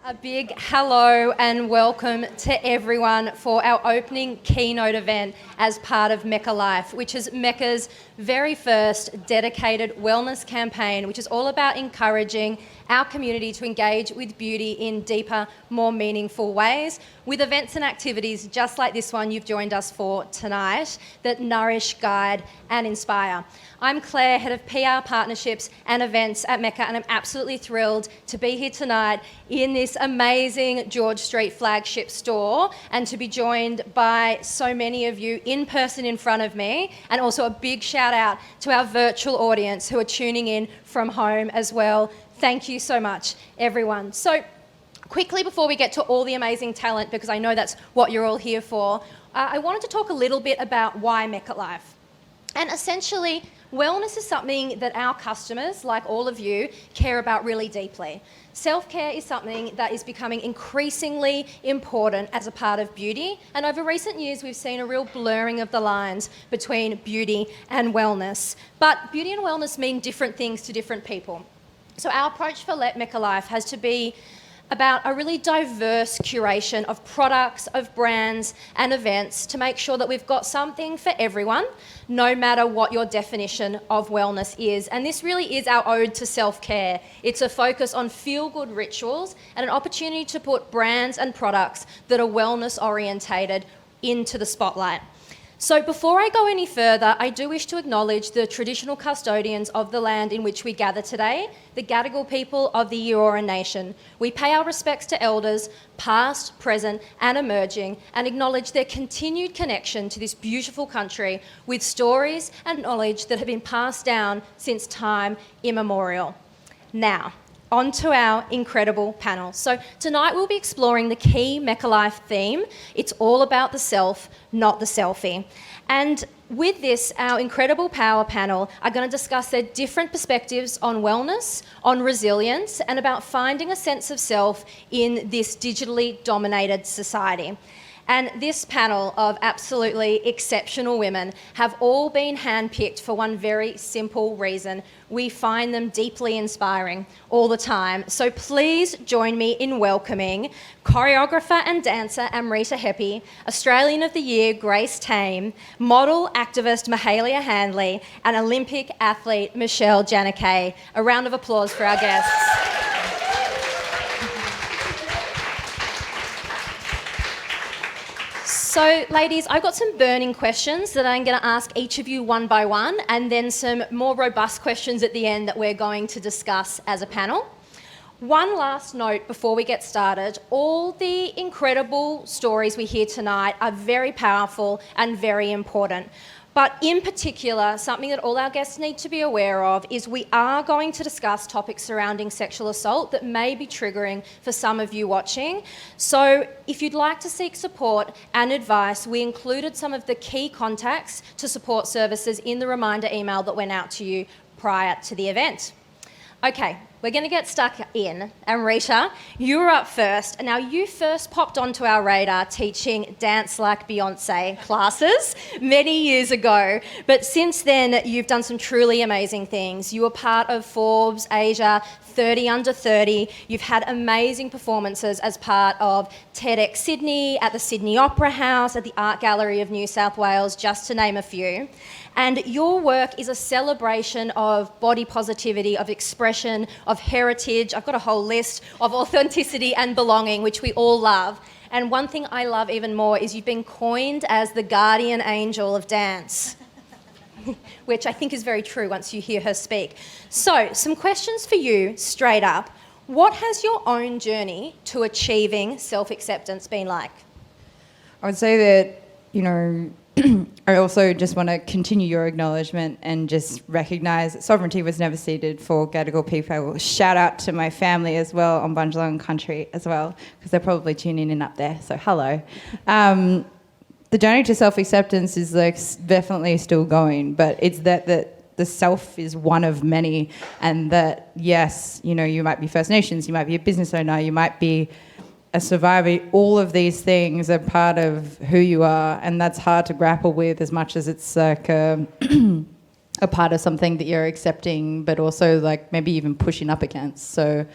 A big hello and welcome to everyone for our opening keynote event as part of MECCALIFE, which is MECCA's very first dedicated wellness campaign, which is all about encouraging our community to engage with beauty in deeper, more meaningful ways, with events and activities just like this one you've joined us for tonight that nourish, guide and inspire. I'm Claire, Head of PR Partnerships and Events at MECCA, and I'm absolutely thrilled to be here tonight in this amazing George Street flagship store and to be joined by so many of you in person in front of me, and also a big shout out to our virtual audience who are tuning in from home as well. Thank you so much, everyone. So quickly, before we get to all the amazing talent, because I know that's what you're all here for, I wanted to talk a little bit about why MECCALIFE. And essentially, wellness is something that our customers, like all of you, care about really deeply. Self-care is something that is becoming increasingly important as a part of beauty, and over recent years we've seen a real blurring of the lines between beauty and wellness. But beauty and wellness mean different things to different people. So our approach for Let MECCALIFE has to be about a really diverse curation of products, of brands and events to make sure that we've got something for everyone, no matter what your definition of wellness is. And this really is our ode to self-care. It's a focus on feel-good rituals and an opportunity to put brands and products that are wellness-orientated into the spotlight. So before I go any further, I do wish to acknowledge the traditional custodians of the land in which we gather today, the Gadigal people of the Eora Nation. We pay our respects to elders, past, present and emerging, and acknowledge their continued connection to this beautiful country with stories and knowledge that have been passed down since time immemorial. Now, on to our incredible panel. So tonight we'll be exploring the key MECCALIFE theme. It's all about the self, not the selfie. And with this, our incredible power panel are going to discuss their different perspectives on wellness, on resilience, and about finding a sense of self in this digitally dominated society. And this panel of absolutely exceptional women have all been handpicked for one very simple reason. We find them deeply inspiring all the time. So please join me in welcoming choreographer and dancer Amrita Hepi, Australian of the Year Grace Tame, model activist Mahalia Handley, and Olympic athlete Michelle Jenneke. A round of applause for our guests. So, ladies, I've got some burning questions that I'm going to ask each of you one by one, and then some more robust questions at the end that we're going to discuss as a panel. One last note before we get started. All the incredible stories we hear tonight are very powerful and very important. But in particular, something that all our guests need to be aware of is we are going to discuss topics surrounding sexual assault that may be triggering for some of you watching. So if you'd like to seek support and advice, we included some of the key contacts to support services in the reminder email that went out to you prior to the event. Okay, we're going to get stuck in. Amrita, you were up first. Now, you first popped onto our radar teaching Dance Like Beyonce classes many years ago. But since then, you've done some truly amazing things. You were part of Forbes Asia 30 Under 30. You've had amazing performances as part of TEDx Sydney, at the Sydney Opera House, at the Art Gallery of New South Wales, just to name a few. And your work is a celebration of body positivity, of expression, of heritage. I've got a whole list of authenticity and belonging, which we all love. And one thing I love even more is you've been coined as the guardian angel of dance, which I think is very true once you hear her speak. So, some questions for you straight up. What has your own journey to achieving self-acceptance been like? I would say that, I also just want to continue your acknowledgement and just recognise that sovereignty was never ceded for Gadigal people. Shout out to my family as well on Bundjalung country as well, because they're probably tuning in up there, so hello. The journey to self-acceptance is definitely still going, but it's that the self is one of many, and that, yes, you might be First Nations, you might be a business owner, you might be a survivor. All of these things are part of who you are, and that's hard to grapple with as much as it's like a part of something that you're accepting, but also like maybe even pushing up against. So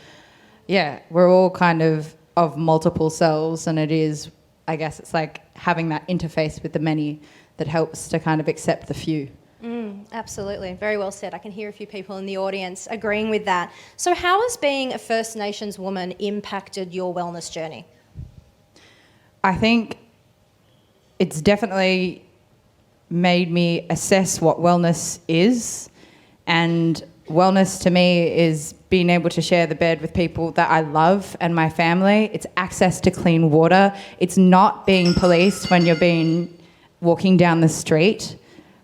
yeah, we're all kind of multiple selves, and it is, I guess it's like having that interface with the many that helps to kind of accept the few. Absolutely. Very well said. I can hear a few people in the audience agreeing with that. So how has being a First Nations woman impacted your wellness journey? I think it's definitely made me assess what wellness is, and wellness to me is being able to share the bed with people that I love and my family. It's access to clean water. It's not being policed when you're walking down the street.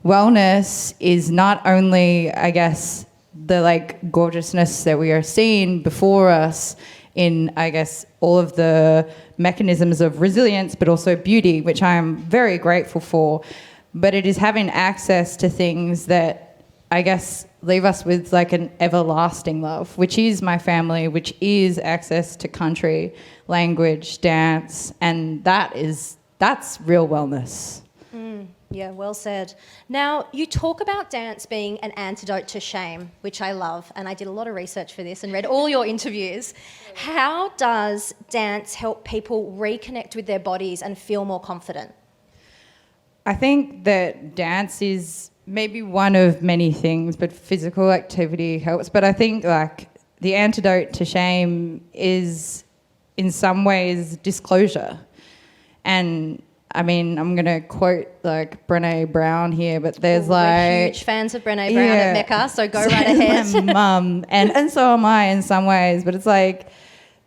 Wellness is not only, I guess, the like gorgeousness that we are seeing before us in, I guess, all of the mechanisms of resilience, but also beauty, which I am very grateful for. But it is having access to things that, I guess, leave us with like an everlasting love, which is my family, which is access to country, language, dance, and that's real wellness. Yeah, well said. Now, you talk about dance being an antidote to shame, which I love, and I did a lot of research for this and read all your interviews. How does dance help people reconnect with their bodies and feel more confident? I think that dance is maybe one of many things, but physical activity helps. But I think like the antidote to shame is in some ways disclosure. And I mean, I'm going to quote like Brené Brown here, but there's We're huge fans of Brené Brown at MECCA, so go right ahead. My mum, and so am I in some ways, but it's like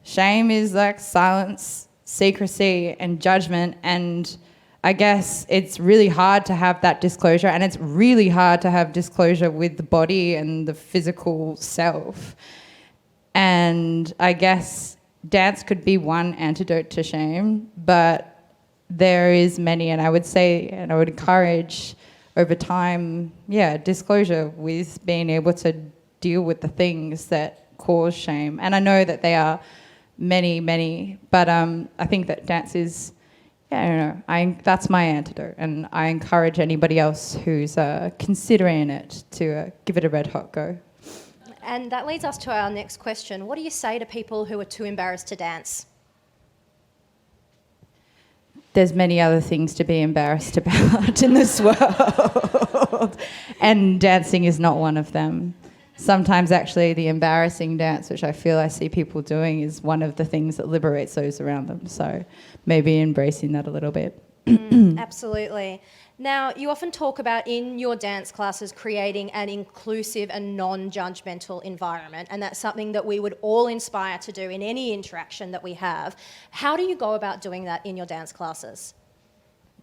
shame is like silence, secrecy and judgment, and I guess it's really hard to have that disclosure, and it's really hard to have disclosure with the body and the physical self. And I guess dance could be one antidote to shame, but there is many, and I would say, and I would encourage over time, disclosure with being able to deal with the things that cause shame. And I know that they are many, but I think that dance is, I don't know, that's my antidote, and I encourage anybody else who's considering it to give it a red hot go. And that leads us to our next question. What do you say to people who are too embarrassed to dance? There's many other things to be embarrassed about in this world, and dancing is not one of them. Sometimes actually the embarrassing dance, which I feel I see people doing, is one of the things that liberates those around them. So maybe embracing that a little bit. Absolutely. Now, you often talk about in your dance classes creating an inclusive and non-judgmental environment, and that's something that we would all inspire to do in any interaction that we have. How do you go about doing that in your dance classes?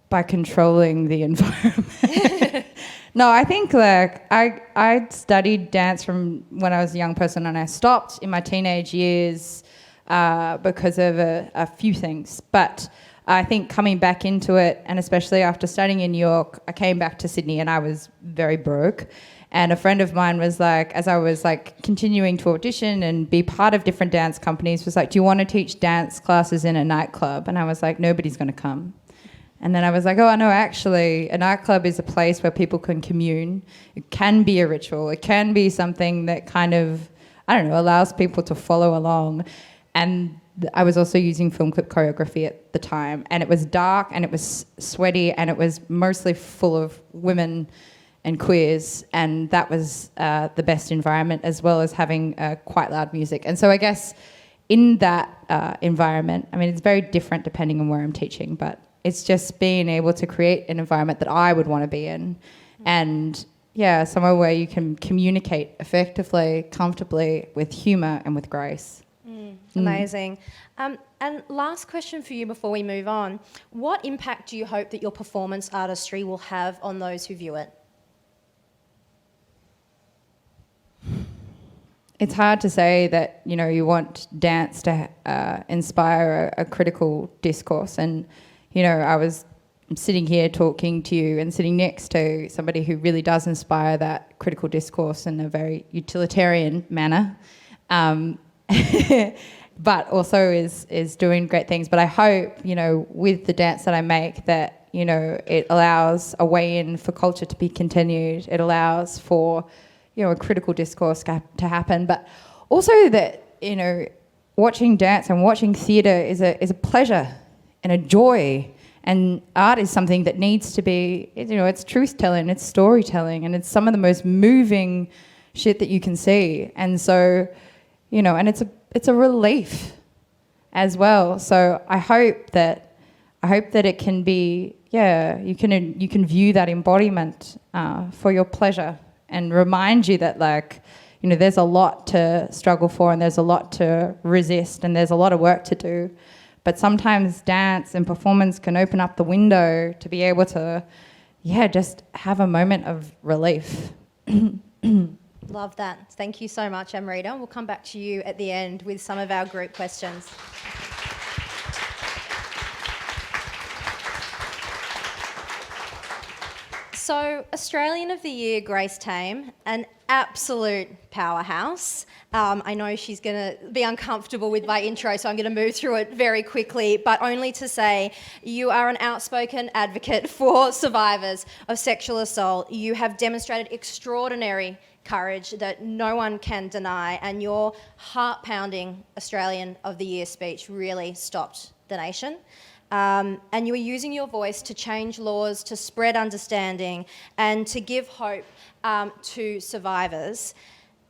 By controlling the environment. No, I think like I studied dance from when I was a young person, and I stopped in my teenage years because of a few things. But I think coming back into it, and especially after studying in New York, I came back to Sydney and I was very broke. And a friend of mine was like, as I was like continuing to audition and be part of different dance companies, was like, do you want to teach dance classes in a nightclub? And I was like, nobody's going to come. And then I was like, oh, no, actually, a nightclub is a place where people can commune. It can be a ritual. It can be something that kind of, I don't know, allows people to follow along. And I was also using film clip choreography at the time, and it was dark and it was sweaty and it was mostly full of women and queers, and that was the best environment, as well as having quite loud music. And so I guess in that environment, I mean, it's very different depending on where I'm teaching, but it's just being able to create an environment that I would want to be in, and somewhere where you can communicate effectively, comfortably, with humour and with grace. Amazing. And last question for you before we move on. What impact do you hope that your performance artistry will have on those who view it? It's hard to say that, you know, you want dance to inspire a critical discourse. And, you know, I'm sitting here talking to you and sitting next to somebody who really does inspire that critical discourse in a very utilitarian manner. But also is doing great things. But I hope, you know, with the dance that I make, that, you know, it allows a way in for culture to be continued. It allows for, you know, a critical discourse to happen. But also that, you know, watching dance and watching theatre is a pleasure and a joy. And art is something that needs to be, it's truth-telling, it's storytelling, and it's some of the most moving shit that you can see. And so, and it's a relief as well. So I hope that it can be, you can view that embodiment for your pleasure and remind you that, like, there's a lot to struggle for and there's a lot to resist and there's a lot of work to do. But sometimes dance and performance can open up the window to be able to, just have a moment of relief. Love that. Thank you so much, Amrita. We'll come back to you at the end with some of our group questions. So, Australian of the Year, Grace Tame, an absolute powerhouse. I know she's going to be uncomfortable with my intro, so I'm going to move through it very quickly, but only to say you are an outspoken advocate for survivors of sexual assault. You have demonstrated extraordinary courage that no one can deny, and your heart-pounding Australian of the Year speech really stopped the nation. And you are using your voice to change laws, to spread understanding, and to give hope to survivors.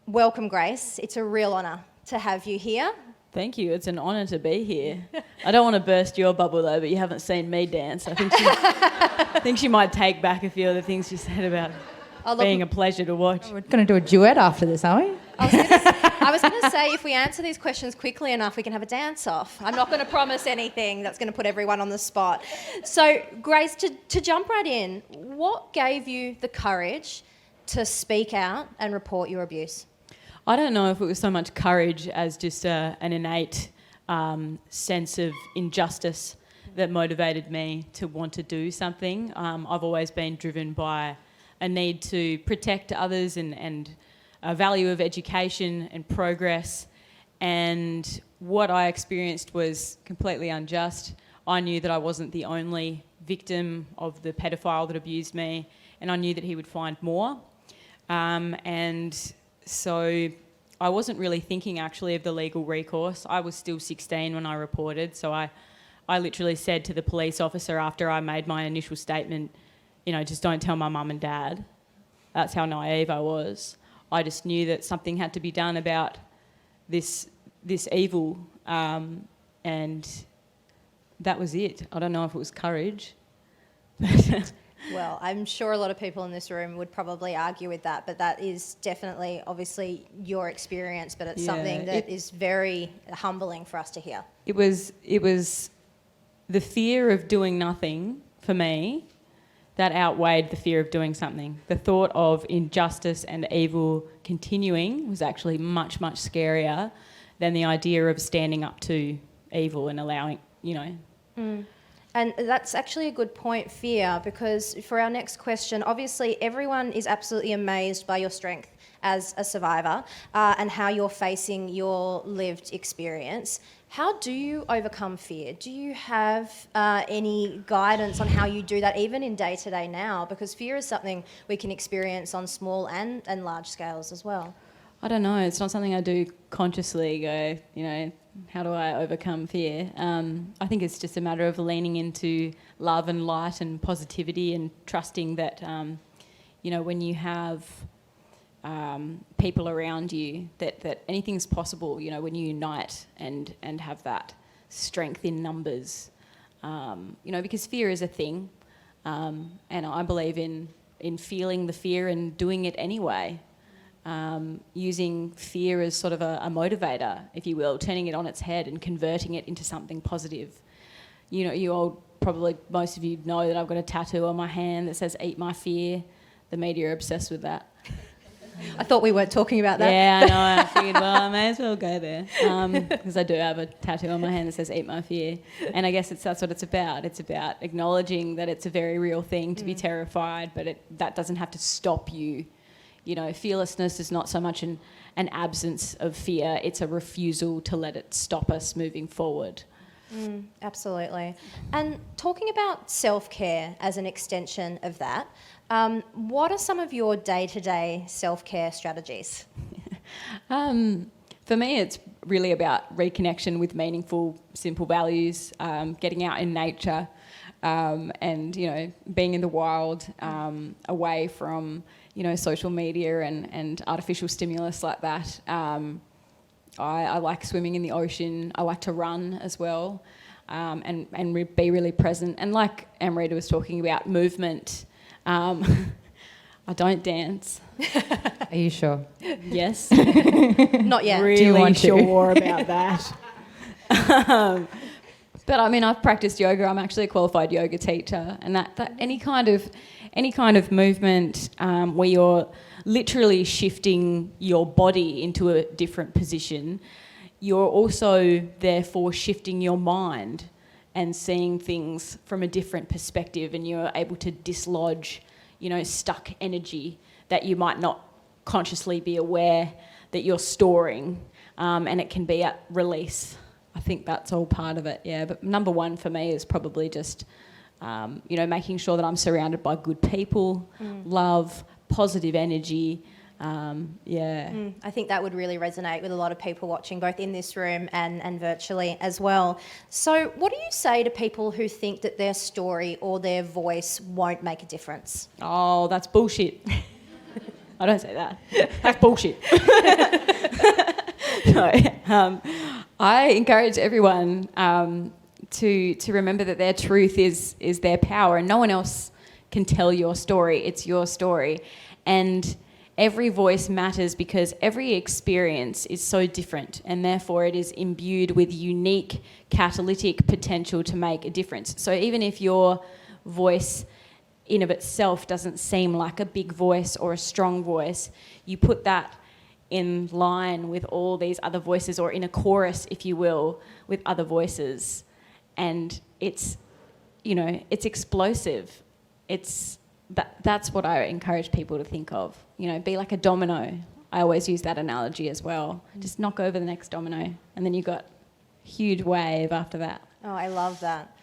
Welcome, Grace. It's a real honour to have you here. Thank you. It's an honour to be here. I don't want to burst your bubble, though, but you haven't seen me dance. I think she might take back a few of the things you said about being a pleasure to watch. We're going to do a duet after this, aren't we? I was going to say, if we answer these questions quickly enough, we can have a dance-off. I'm not going to promise anything that's going to put everyone on the spot. So, Grace, to jump right in, what gave you the courage to speak out and report your abuse? I don't know if it was so much courage as just an innate sense of injustice that motivated me to want to do something. I've always been driven by a need to protect others and a value of education and progress. And what I experienced was completely unjust. I knew that I wasn't the only victim of the pedophile that abused me, and I knew that he would find more. And so I wasn't really thinking actually of the legal recourse. I was still 16 when I reported, so I literally said to the police officer after I made my initial statement, just don't tell my mum and dad. That's how naive I was. I just knew that something had to be done about this evil, and that was it. I don't know if it was courage. Well, I'm sure a lot of people in this room would probably argue with that, but that is definitely, obviously, your experience, but it's something that is very humbling for us to hear. It was the fear of doing nothing for me that outweighed the fear of doing something. The thought of injustice and evil continuing was actually much, much scarier than the idea of standing up to evil and allowing, And that's actually a good point, fear, because for our next question, obviously everyone is absolutely amazed by your strength as a survivor and how you're facing your lived experience. How do you overcome fear? Do you have any guidance on how you do that, even in day-to-day now? Because fear is something we can experience on small and large scales as well. I don't know. It's not something I do consciously go, how do I overcome fear? I think it's just a matter of leaning into love and light and positivity and trusting that, when you have people around you, that anything's possible, when you unite and have that strength in numbers, because fear is a thing, and I believe in feeling the fear and doing it anyway. Using fear as sort of a motivator, if you will, turning it on its head and converting it into something positive. Probably most of you know that I've got a tattoo on my hand that says "Eat my fear." The media are obsessed with that. I thought we weren't talking about that. Yeah, I know. I figured, well, I may as well go there because I do have a tattoo on my hand that says "Eat my fear," and I guess that's what it's about. It's about acknowledging that it's a very real thing to be terrified, but that doesn't have to stop you. Fearlessness is not so much an absence of fear, it's a refusal to let it stop us moving forward. Absolutely. And talking about self-care as an extension of that, what are some of your day-to-day self-care strategies? For me, it's really about reconnection with meaningful, simple values, getting out in nature, and, you know, being in the wild, away from, you know, social media and artificial stimulus like that. I like swimming in the ocean. I like to run as well, and be really present. And like Amrita was talking about, movement. I don't dance. Are you sure? Yes. Not yet. Really Do you want to? sure about that. But I mean, I've practiced yoga. I'm actually a qualified yoga teacher, and that any kind of movement where you're literally shifting your body into a different position, you're also therefore shifting your mind and seeing things from a different perspective, and you're able to dislodge, you know, stuck energy that you might not consciously be aware that you're storing, and it can be at release. I think that's all part of it, yeah. But number one for me is probably just, you know, making sure that I'm surrounded by good people, love, positive energy, yeah. I think that would really resonate with a lot of people watching, both in this room and virtually as well. So what do you say to people who think that their story or their voice won't make a difference? Oh, that's bullshit. I don't say that. That's bullshit. No, I encourage everyone to remember that their truth is their power, and no one else can tell your story. It's your story. And every voice matters because every experience is so different, and therefore it is imbued with unique catalytic potential to make a difference. So even if your voice in of itself doesn't seem like a big voice or a strong voice, you put that in line with all these other voices, or in a chorus, if you will, with other voices, and it's, you know, it's explosive. That's what I encourage people to think of. You know, be like a domino. I always use that analogy as well. Just knock over the next domino, and then you've got a huge wave after that. Oh, I love that.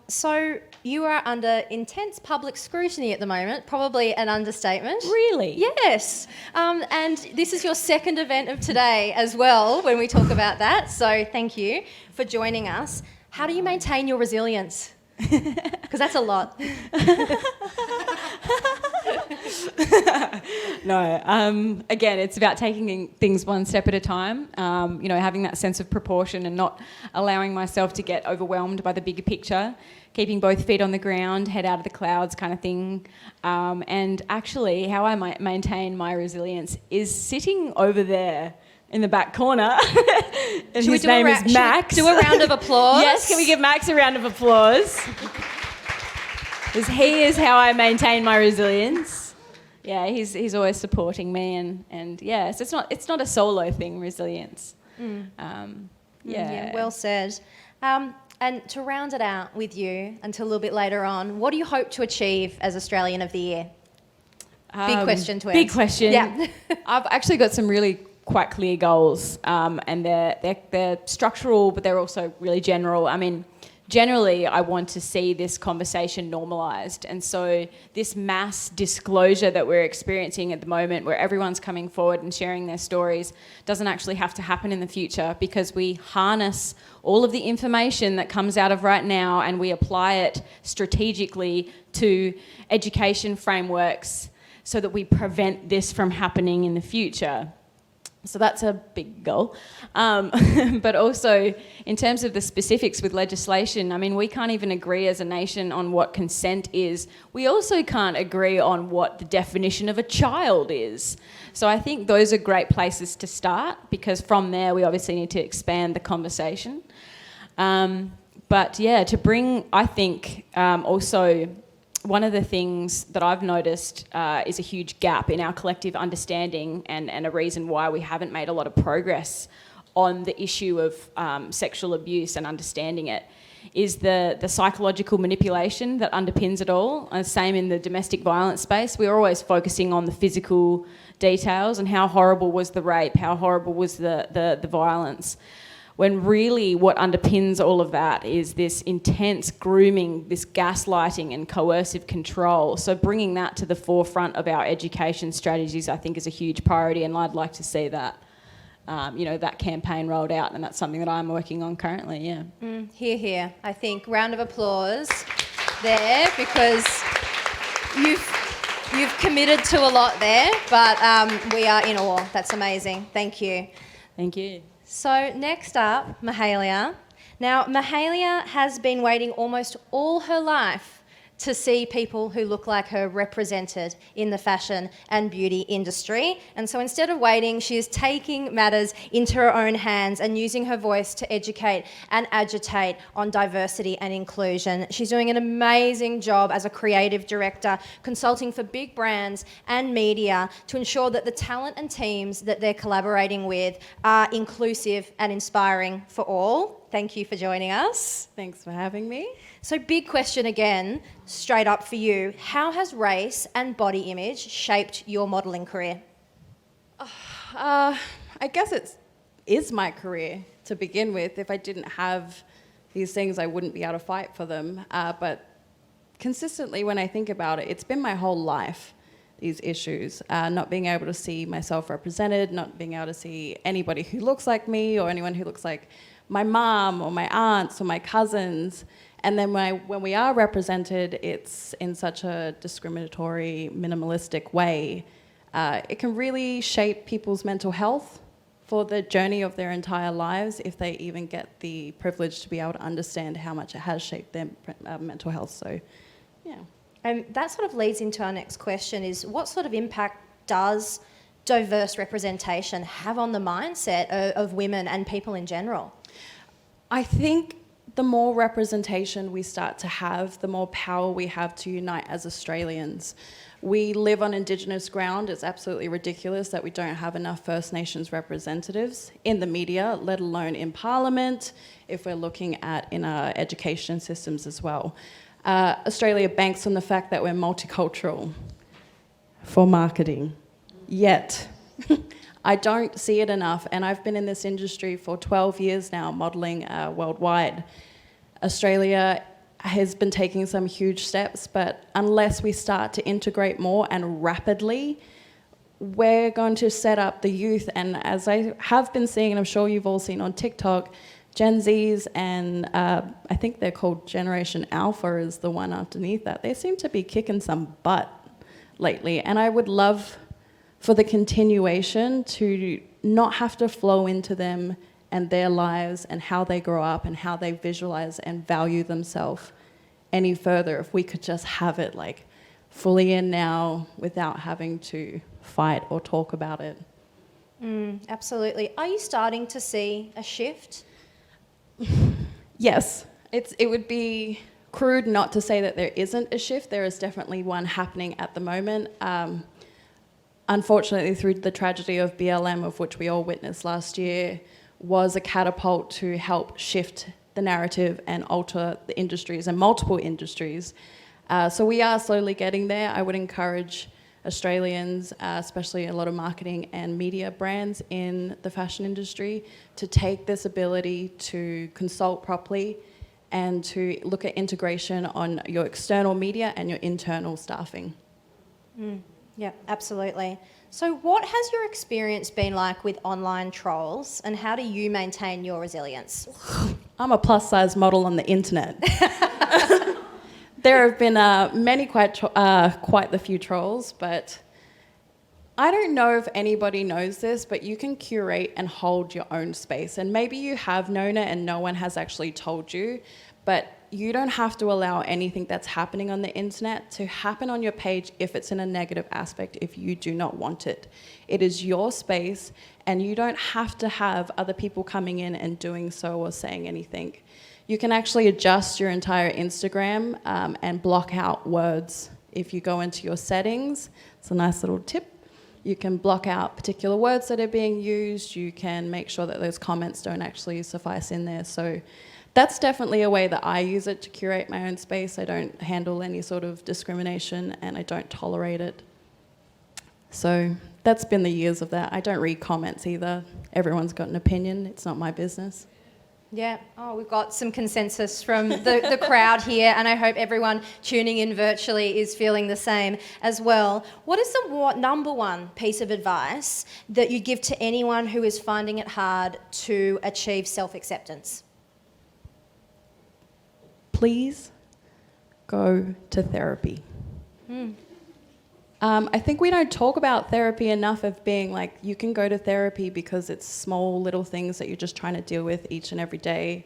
So you are under intense public scrutiny at the moment, probably an understatement. Really? Yes. And this is your second event of today as well, when we talk about that. So thank you for joining us. How do you maintain your resilience? Because that's a lot. No, again, it's about taking things one step at a time, you know, having that sense of proportion and not allowing myself to get overwhelmed by the bigger picture, keeping both feet on the ground, head out of the clouds kind of thing. And actually, how I might maintain my resilience is sitting over there in the back corner. And his name is Max. Should we do a round of applause? Yes, can we give Max a round of applause? Because he is how I maintain my resilience. Yeah, he's always supporting me, and yeah, so it's not a solo thing, resilience. Yeah, well said. And to round it out with you until a little bit later on, what do you hope to achieve as Australian of the Year? Big question to answer. Big question. Yeah. I've actually got some really quite clear goals, and they're structural, but they're also really general. I mean, generally, I want to see this conversation normalised, and so this mass disclosure that we're experiencing at the moment, where everyone's coming forward and sharing their stories, doesn't actually have to happen in the future, because we harness all of the information that comes out of right now and we apply it strategically to education frameworks so that we prevent this from happening in the future. So that's a big goal. But also, in terms of the specifics with legislation, I mean, we can't even agree as a nation on what consent is. We also can't agree on what the definition of a child is. So I think those are great places to start, because from there we obviously need to expand the conversation. But yeah, to bring, I think, also, one of the things that I've noticed is a huge gap in our collective understanding, and a reason why we haven't made a lot of progress on the issue of sexual abuse and understanding it, is the psychological manipulation that underpins it all. Same in the domestic violence space. We're always focusing on the physical details and how horrible was the rape, how horrible was the violence, when really what underpins all of that is this intense grooming, this gaslighting and coercive control. So bringing that to the forefront of our education strategies, I think, is a huge priority, and I'd like to see that. that campaign rolled out, and that's something that I'm working on currently, yeah. Hear, hear. I think round of applause there, because you've committed to a lot there, but we are in awe. That's amazing. Thank you. Thank you. So next up, Mahalia. Now, Mahalia has been waiting almost all her life to see people who look like her represented in the fashion and beauty industry. And so instead of waiting, she is taking matters into her own hands and using her voice to educate and agitate on diversity and inclusion. She's doing an amazing job as a creative director, consulting for big brands and media to ensure that the talent and teams that they're collaborating with are inclusive and inspiring for all. Thank you for joining us. Thanks for having me. So big question again, straight up for you. How has race and body image shaped your modelling career? I guess it is my career to begin with. If I didn't have these things, I wouldn't be able to fight for them. But consistently, when I think about it, it's been my whole life, these issues. Not being able to see myself represented, not being able to see anybody who looks like me or anyone who looks like my mom or my aunts or my cousins. And then when we are represented, it's in such a discriminatory, minimalistic way. It can really shape people's mental health for the journey of their entire lives, if they even get the privilege to be able to understand how much it has shaped their mental health. So, yeah. And that sort of leads into our next question is, what sort of impact does diverse representation have on the mindset of women and people in general? I think the more representation we start to have, the more power we have to unite as Australians. We live on Indigenous ground. It's absolutely ridiculous that we don't have enough First Nations representatives in the media, let alone in Parliament, if we're looking at in our education systems as well. Australia banks on the fact that we're multicultural for marketing, yet I don't see it enough, and I've been in this industry for 12 years now, modelling worldwide. Australia has been taking some huge steps, but unless we start to integrate more and rapidly, we're going to set up the youth, and as I have been seeing, and I'm sure you've all seen on TikTok, Gen Zs and I think they're called Generation Alpha is the one underneath that. They seem to be kicking some butt lately, and I would love for the continuation to not have to flow into them and their lives and how they grow up and how they visualize and value themselves any further. If we could just have it like fully in now without having to fight or talk about it. Absolutely. Are you starting to see a shift? Yes. It would be crude not to say that there isn't a shift. There is definitely one happening at the moment. Unfortunately, through the tragedy of BLM, of which we all witnessed last year, was a catapult to help shift the narrative and alter the industries and multiple industries. So we are slowly getting there. I would encourage Australians, especially a lot of marketing and media brands in the fashion industry, to take this ability to consult properly and to look at integration on your external media and your internal staffing. Yeah, absolutely. So what has your experience been like with online trolls, and how do you maintain your resilience? I'm a plus-size model on the internet. There have been quite the few trolls, but I don't know if anybody knows this, but you can curate and hold your own space. And maybe you have known it and no one has actually told you, but you don't have to allow anything that's happening on the internet to happen on your page if it's in a negative aspect, if you do not want it. It is your space, and you don't have to have other people coming in and doing so or saying anything. You can actually adjust your entire Instagram and block out words. If you go into your settings, it's a nice little tip. You can block out particular words that are being used. You can make sure that those comments don't actually suffice in there. So that's definitely a way that I use it to curate my own space. I don't handle any sort of discrimination and I don't tolerate it. So that's been the years of that. I don't read comments either. Everyone's got an opinion. It's not my business. Yeah. Oh, we've got some consensus from the crowd here, and I hope everyone tuning in virtually is feeling the same as well. What is the number one piece of advice that you give to anyone who is finding it hard to achieve self-acceptance? Please go to therapy. I think we don't talk about therapy enough of being like, you can go to therapy because it's small little things that you're just trying to deal with each and every day.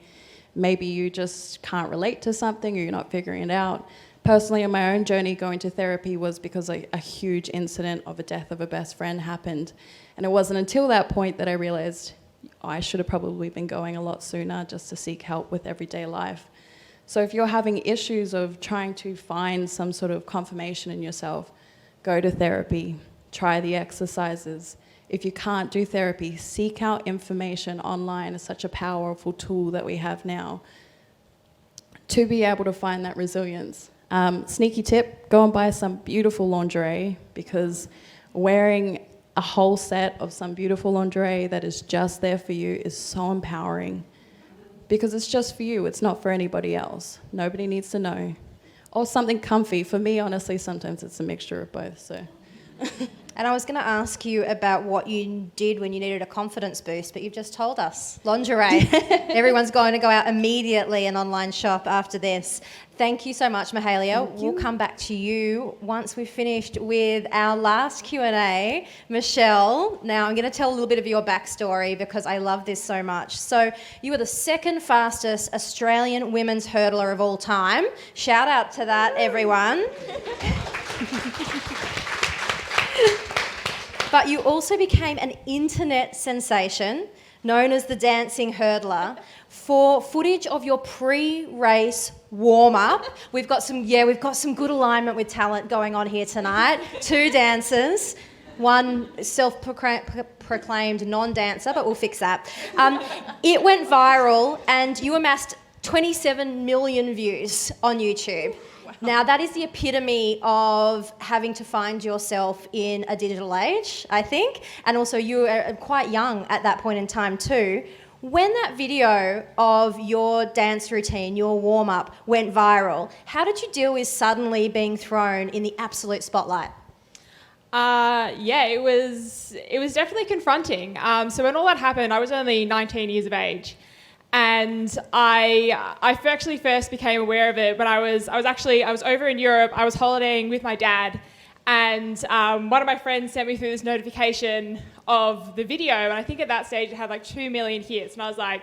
Maybe you just can't relate to something or you're not figuring it out. Personally, on my own journey, going to therapy was because a huge incident of a death of a best friend happened. And it wasn't until that point that I realized I should have probably been going a lot sooner just to seek help with everyday life. So if you're having issues of trying to find some sort of confirmation in yourself, go to therapy, try the exercises. If you can't do therapy, seek out information online. It's such a powerful tool that we have now to be able to find that resilience. Sneaky tip, go and buy some beautiful lingerie, because wearing a whole set of some beautiful lingerie that is just there for you is so empowering, because it's just for you, it's not for anybody else. Nobody needs to know. Or something comfy. For me, honestly, sometimes it's a mixture of both. So. And I was going to ask you about what you did when you needed a confidence boost, but you've just told us. Lingerie. Everyone's going to go out immediately and online shop after this. Thank you so much, Mahalia. We'll come back to you once we've finished with our last Q&A. Michelle, now I'm going to tell a little bit of your backstory because I love this so much. So you were the second fastest Australian women's hurdler of all time. Shout out to that, everyone. But you also became an internet sensation, known as the Dancing Hurdler, for footage of your pre-race warm-up. We've got some good alignment with talent going on here tonight. 2 dancers, one self-proclaimed non-dancer, but we'll fix that. It went viral, and you amassed 27 million views on YouTube. Now, that is the epitome of having to find yourself in a digital age, I think. And also, you were quite young at that point in time too. When that video of your dance routine, your warm-up, went viral, how did you deal with suddenly being thrown in the absolute spotlight? It was definitely confronting. So when all that happened, I was only 19 years of age. And I actually first became aware of it when I was over in Europe. I was holidaying with my dad, and one of my friends sent me through this notification of the video, and I think at that stage it had like 2 million hits, and I was like,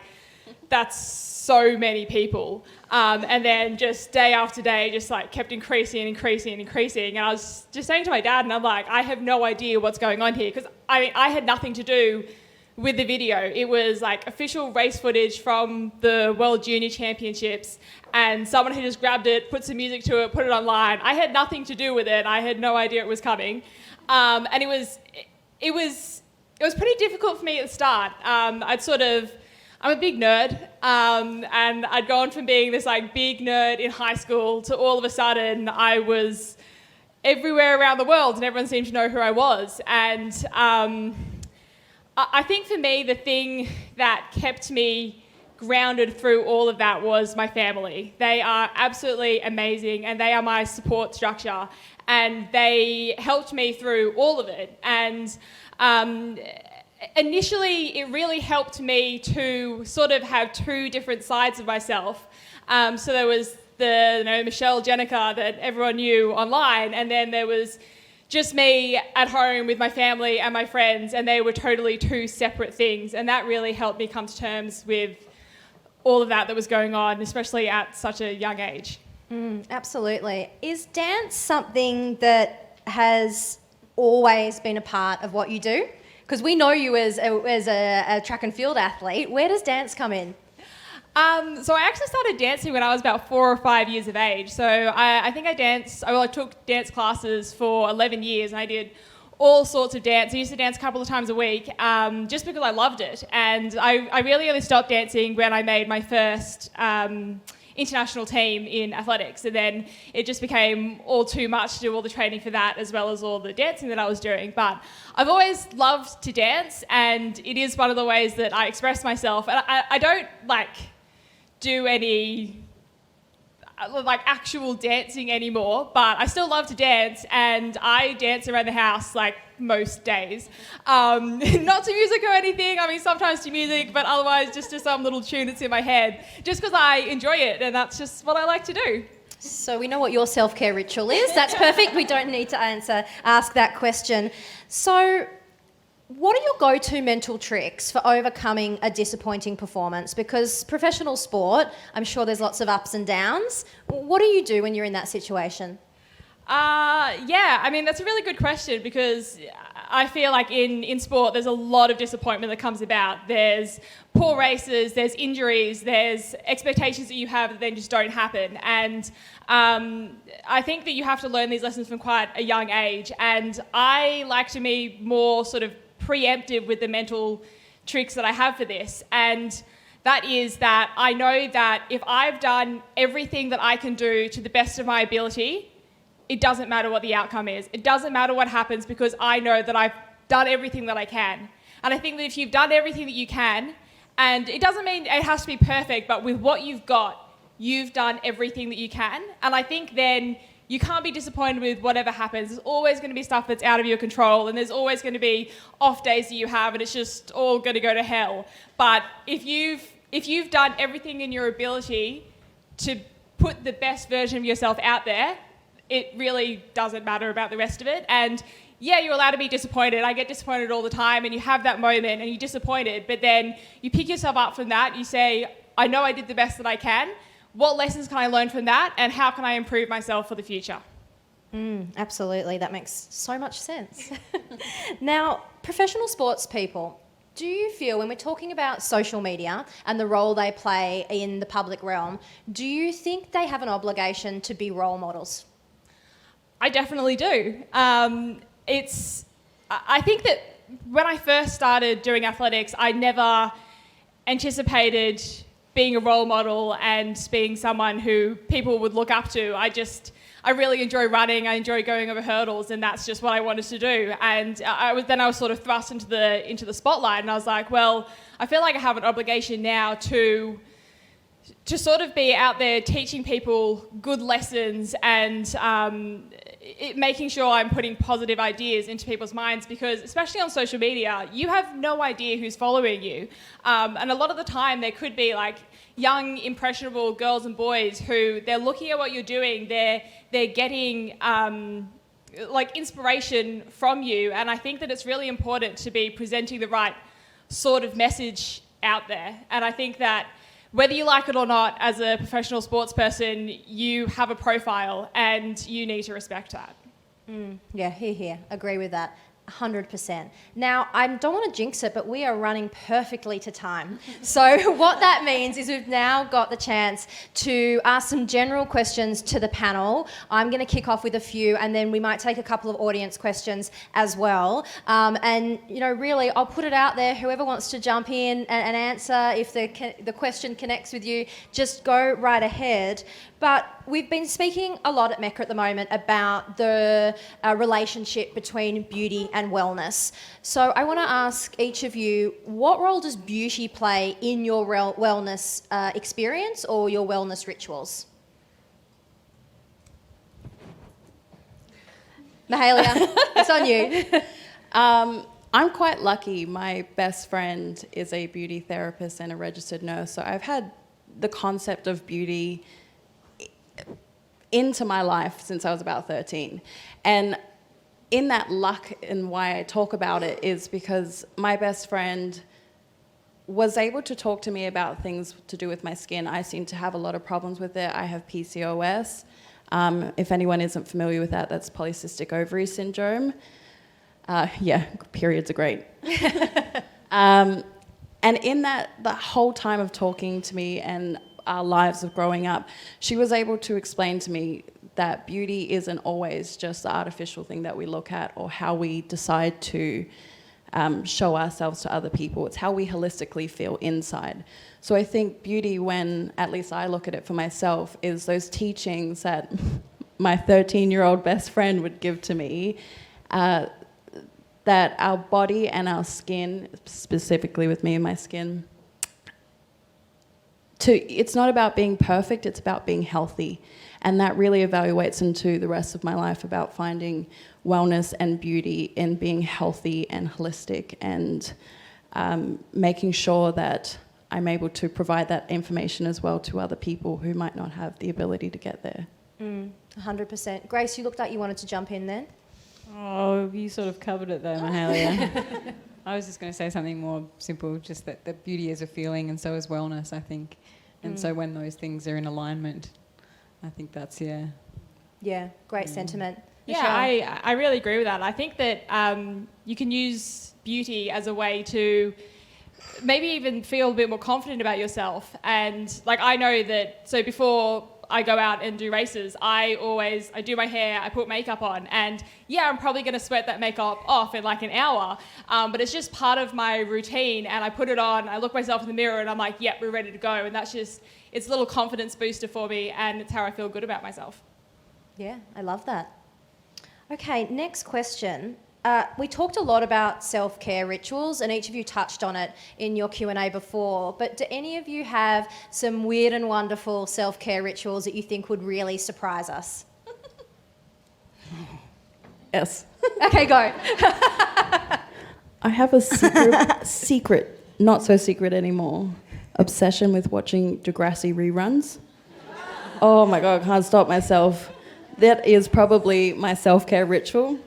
that's so many people. And then just day after day, just like kept increasing, and I was just saying to my dad, and I'm like, I have no idea what's going on here, because I had nothing to do with the video. It was like official race footage from the World Junior Championships, and someone who just grabbed it, put some music to it, put it online. I had nothing to do with it. I had no idea it was coming. And it was pretty difficult for me at the start. I'm a big nerd, and I'd gone from being this like big nerd in high school to all of a sudden I was everywhere around the world and everyone seemed to know who I was. And I think for me, the thing that kept me grounded through all of that was my family. They are absolutely amazing, and they are my support structure, and they helped me through all of it. And initially, it really helped me to sort of have 2 different sides of myself. So there was the Michelle Jenneke that everyone knew online, and then there was just me at home with my family and my friends, and they were totally 2 separate things. And that really helped me come to terms with all of that was going on, especially at such a young age. Absolutely. Is dance something that has always been a part of what you do? Because we know you as a track and field athlete. Where does dance come in? So I actually started dancing when I was about 4 or 5 years of age. So I think I took dance classes for 11 years, and I did all sorts of dance. I used to dance a couple of times a week just because I loved it. And I really only stopped dancing when I made my first international team in athletics. And then it just became all too much to do all the training for that as well as all the dancing that I was doing. But I've always loved to dance, and it is one of the ways that I express myself. And I don't do any actual dancing anymore, but I still love to dance, and I dance around the house most days. Not to music or anything, I mean sometimes to music, but otherwise just to some little tune that's in my head, just because I enjoy it, and that's just what I like to do. So we know what your self-care ritual is. That's perfect. We don't need to ask that question. So what are your go-to mental tricks for overcoming a disappointing performance? Because professional sport, I'm sure there's lots of ups and downs. What do you do when you're in that situation? I mean, that's a really good question, because I feel like in sport there's a lot of disappointment that comes about. There's poor races, there's injuries, there's expectations that you have that then just don't happen. And I think that you have to learn these lessons from quite a young age. And I like to be more sort of preemptive with the mental tricks that I have for this. And that is that I know that if I've done everything that I can do to the best of my ability, it doesn't matter what the outcome is. It doesn't matter what happens, because I know that I've done everything that I can. And I think that if you've done everything that you can, and it doesn't mean it has to be perfect, but with what you've got, you've done everything that you can. And I think then you can't be disappointed with whatever happens. There's always going to be stuff that's out of your control, and there's always going to be off days that you have, and it's just all going to go to hell. But if you've done everything in your ability to put the best version of yourself out there, it really doesn't matter about the rest of it. And yeah, you're allowed to be disappointed. I get disappointed all the time, and you have that moment and you're disappointed, but then you pick yourself up from that. You say, I know I did the best that I can. What lessons can I learn from that, and how can I improve myself for the future? Absolutely, that makes so much sense. Now, professional sports people, do you feel, when we're talking about social media and the role they play in the public realm, do you think they have an obligation to be role models? I definitely do. I think that when I first started doing athletics, I never anticipated being a role model and being someone who people would look up to. I really enjoy running. I enjoy going over hurdles, and that's just what I wanted to do. And I was sort of thrust into the spotlight, and I was like, well, I feel like I have an obligation now to sort of be out there teaching people good lessons and making sure I'm putting positive ideas into people's minds, because especially on social media, you have no idea who's following you. And a lot of the time there could be young, impressionable girls and boys who they're looking at what you're doing, they're getting inspiration from you. And I think that it's really important to be presenting the right sort of message out there. And I think that whether you like it or not, as a professional sports person, you have a profile and you need to respect that. Yeah, hear. Agree with that. 100%. Now, I don't want to jinx it, but we are running perfectly to time. So what that means is we've now got the chance to ask some general questions to the panel. I'm going to kick off with a few, and then we might take a couple of audience questions as well. And, really, I'll put it out there. Whoever wants to jump in and answer, if the question connects with you, just go right ahead. But we've been speaking a lot at MECCA at the moment about the relationship between beauty and wellness. So I want to ask each of you, what role does beauty play in your wellness experience or your wellness rituals? Mahalia, it's on you. I'm quite lucky. My best friend is a beauty therapist and a registered nurse, so I've had the concept of beauty into my life since I was about 13. And in that luck, and why I talk about it, is because my best friend was able to talk to me about things to do with my skin. I seem to have a lot of problems with it. I have PCOS. If anyone isn't familiar with that, that's polycystic ovary syndrome. Periods are great. And in the whole time of talking to me and our lives of growing up, she was able to explain to me that beauty isn't always just the artificial thing that we look at or how we decide to show ourselves to other people. It's how we holistically feel inside. So I think beauty, when at least I look at it for myself, is those teachings that my 13-year-old best friend would give to me, that our body and our skin, specifically with me and my skin, it's not about being perfect, it's about being healthy. And that really evaluates into the rest of my life about finding wellness and beauty in being healthy and holistic, and making sure that I'm able to provide that information as well to other people who might not have the ability to get there. 100%. Grace, you looked like you wanted to jump in then. Oh, you sort of covered it though, Mahalia. I was just going to say something more simple, just that beauty is a feeling and so is wellness, I think. And so when those things are in alignment, I think that's, Yeah, great sentiment. Yeah, Michelle? I really agree with that. I think that you can use beauty as a way to maybe even feel a bit more confident about yourself. And like, I know that, so before I go out and do races, I do my hair, I put makeup on, and yeah, I'm probably going to sweat that makeup off in like an hour, but it's just part of my routine, and I put it on, I look myself in the mirror, and I'm like, yep, we're ready to go, and that's just, it's a little confidence booster for me, and it's how I feel good about myself. Yeah, I love that. Okay, next question. We talked a lot about self-care rituals, and each of you touched on it in your Q&A before, but do any of you have some weird and wonderful self-care rituals that you think would really surprise us? Yes. Okay, go. I have a secret, not so secret anymore, obsession with watching Degrassi reruns. Oh my God, I can't stop myself. That is probably my self-care ritual.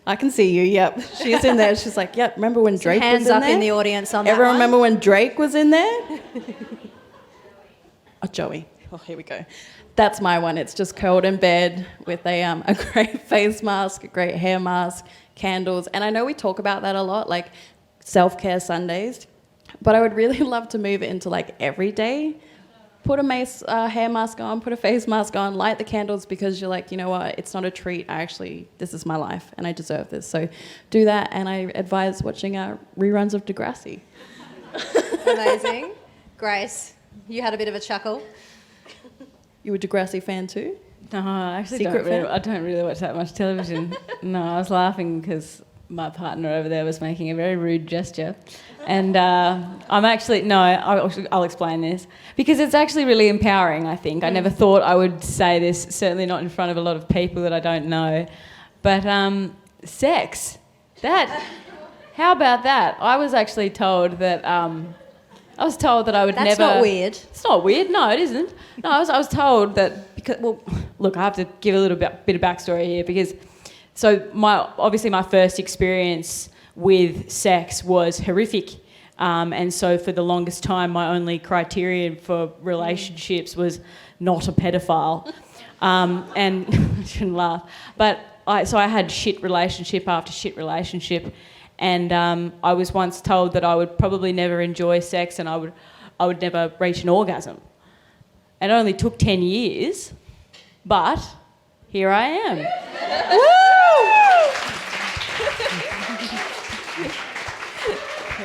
I can see you, yep. She's in there, she's like, yep, remember when Drake was in there? Hands up in the audience on that Everyone one. remember when Drake was in there? Oh, Joey. Oh, here we go. That's my one. It's just curled in bed with a great face mask, a great hair mask, candles. And I know we talk about that a lot, like self-care Sundays, but I would really love to move it into like every day. Put a hair mask on, put a face mask on, light the candles, because you're like, you know what, it's not a treat. This is my life and I deserve this. So do that, and I advise watching reruns of Degrassi. Amazing. Grace, you had a bit of a chuckle. You a Degrassi fan too? No, I actually Secret fan? I don't really watch that much television. No, I was laughing because my partner over there was making a very rude gesture. And I'm actually, no, I'll explain this. Because it's actually really empowering, I think. I never thought I would say this, certainly not in front of a lot of people that I don't know. But sex, how about that? I was actually told that, I would never... That's not weird. It's not weird, no, it isn't. No, I was told that, because, well, look, I have to give a little bit of backstory here, because, so obviously my first experience with sex was horrific, and so for the longest time my only criterion for relationships was not a pedophile, and I shouldn't laugh, but I had shit relationship after shit relationship, and I was once told that I would probably never enjoy sex and I would never reach an orgasm. It only took 10 years, but here I am.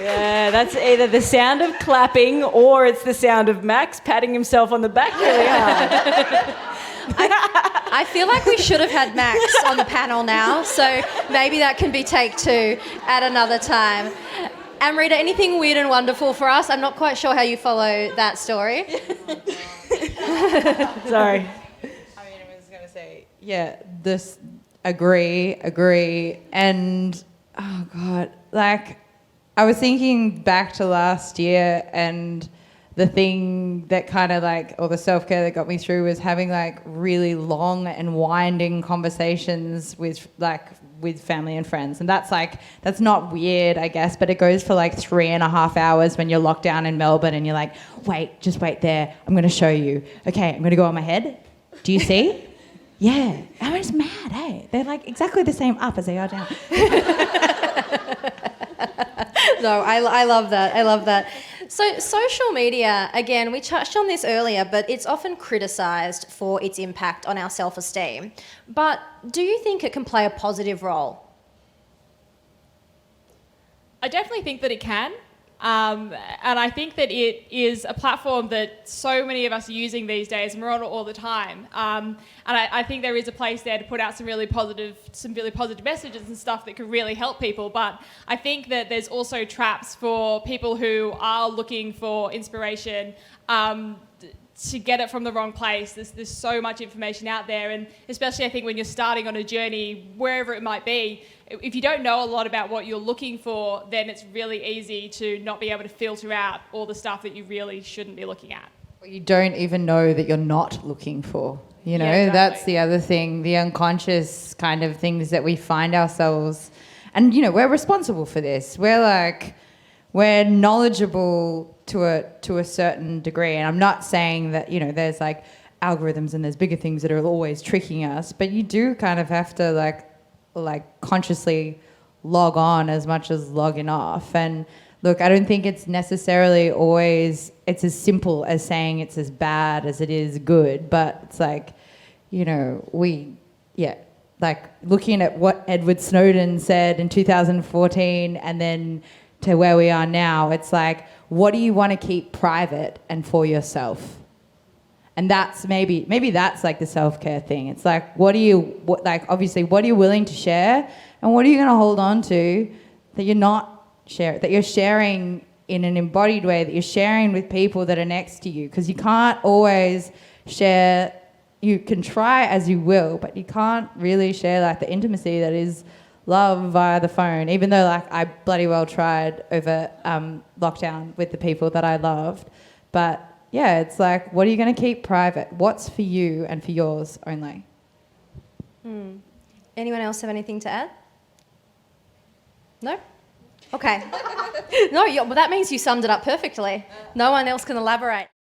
Yeah, that's either the sound of clapping or it's the sound of Max patting himself on the back really hard. I feel like we should have had Max on the panel now, so maybe that can be take two at another time. Amrita, anything weird and wonderful for us? I'm not quite sure how you follow that story. Sorry. I was going to say, this agree. And, oh God, like, I was thinking back to last year, and the thing that kind of like, or the self-care that got me through was having like really long and winding conversations with family and friends. And that's not weird, I guess, but it goes for like 3.5 hours when you're locked down in Melbourne and you're like, just wait there. I'm going to show you. Okay, I'm going to go on my head. Do you see? Yeah. I mean, it's mad, hey? They're like exactly the same up as they are down. No, I love that. I love that. So social media, again, we touched on this earlier, but it's often criticised for its impact on our self-esteem. But do you think it can play a positive role? I definitely think that it can. And I think that it is a platform that so many of us are using these days, and we're on it all the time. And I think there is a place there to put out some really positive messages and stuff that could really help people. But I think that there's also traps for people who are looking for inspiration to get it from the wrong place. There's so much information out there, and especially I think when you're starting on a journey, wherever it might be, if you don't know a lot about what you're looking for, then it's really easy to not be able to filter out all the stuff that you really shouldn't be looking at. Or you don't even know that you're not looking for. You know, Yeah, exactly. That's the other thing, the unconscious kind of things that we find ourselves. And, you know, we're responsible for this. We're knowledgeable to a certain degree. And I'm not saying that, you know, there's like algorithms and there's bigger things that are always tricking us, but you do kind of have to like consciously log on as much as logging off. And look, I don't think it's necessarily always, it's as simple as saying it's as bad as it is good, but it's like, you know, like looking at what Edward Snowden said in 2014 and then to where we are now, it's like, what do you want to keep private and for yourself? And that's maybe that's like the self-care thing. It's like, obviously, what are you willing to share, and what are you going to hold on to that you're sharing in an embodied way, that you're sharing with people that are next to you, because you can't always share. You can try as you will, but you can't really share like the intimacy that is love via the phone. Even though like I bloody well tried over lockdown with the people that I loved, but. Yeah, it's like, what are you going to keep private? What's for you and for yours only? Anyone else have anything to add? No? Okay. No, well, that means you summed it up perfectly. No one else can elaborate.